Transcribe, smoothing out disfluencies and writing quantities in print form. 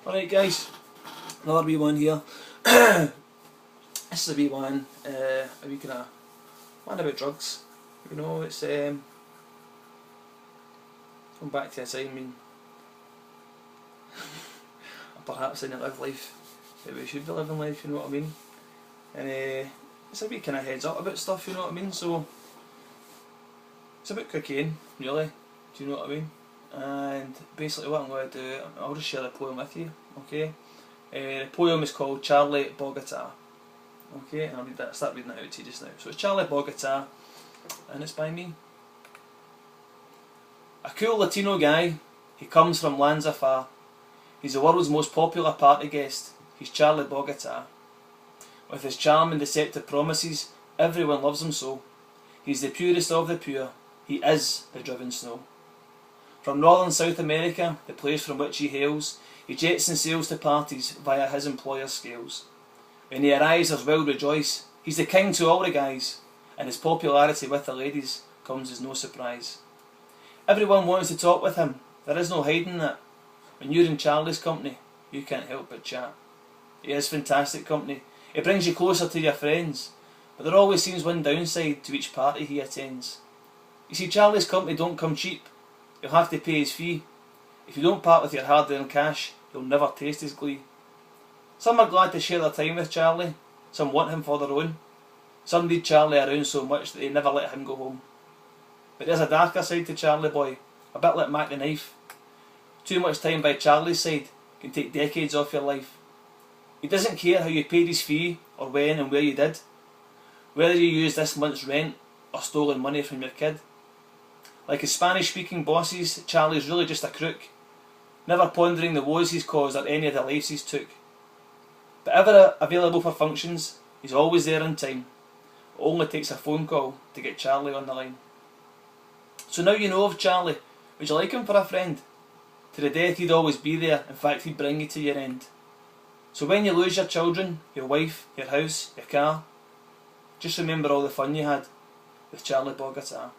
Alright guys, another wee one here. This is a wee one, a wee kind of one about drugs. You know, it's going back to a time when perhaps I didn't live life that we should be living life, you know what I mean? And it's a wee kind of heads up about stuff, you know what I mean? So it's about cocaine, really, do you know what I mean? And basically what I'm going to do, I'll just share the poem with you, okay? The poem is called Charlie Bogota, okay? And I'll start reading it out to you just now. So it's Charlie Bogota, and it's by me. A cool Latino guy, he comes from lands afar. He's the world's most popular party guest, he's Charlie Bogota. With his charm and deceptive promises, everyone loves him so. He's the purest of the pure, he is the driven snow. From northern South America, the place from which he hails, he jets and sails to parties via his employer's scales. When he arrives there's wild rejoice, he's the king to all the guys, and his popularity with the ladies comes as no surprise. Everyone wants to talk with him, there is no hiding that. When you're in Charlie's company, you can't help but chat. He is fantastic company, it brings you closer to your friends, but there always seems one downside to each party he attends. You see, Charlie's company don't come cheap. You'll have to pay his fee. If you don't part with your hard-earned cash, you'll never taste his glee. Some are glad to share their time with Charlie, some want him for their own. Some need Charlie around so much that they never let him go home. But there's a darker side to Charlie boy, a bit like Mac the Knife. Too much time by Charlie's side can take decades off your life. He doesn't care how you paid his fee, or when and where you did. Whether you used this month's rent, or stolen money from your kid. Like his Spanish-speaking bosses, Charlie's really just a crook, never pondering the woes he's caused or any of the lives he's took. But ever available for functions, he's always there on time. It only takes a phone call to get Charlie on the line. So now you know of Charlie, would you like him for a friend? To the death he'd always be there, in fact he'd bring you to your end. So when you lose your children, your wife, your house, your car, just remember all the fun you had with Charlie Bogota.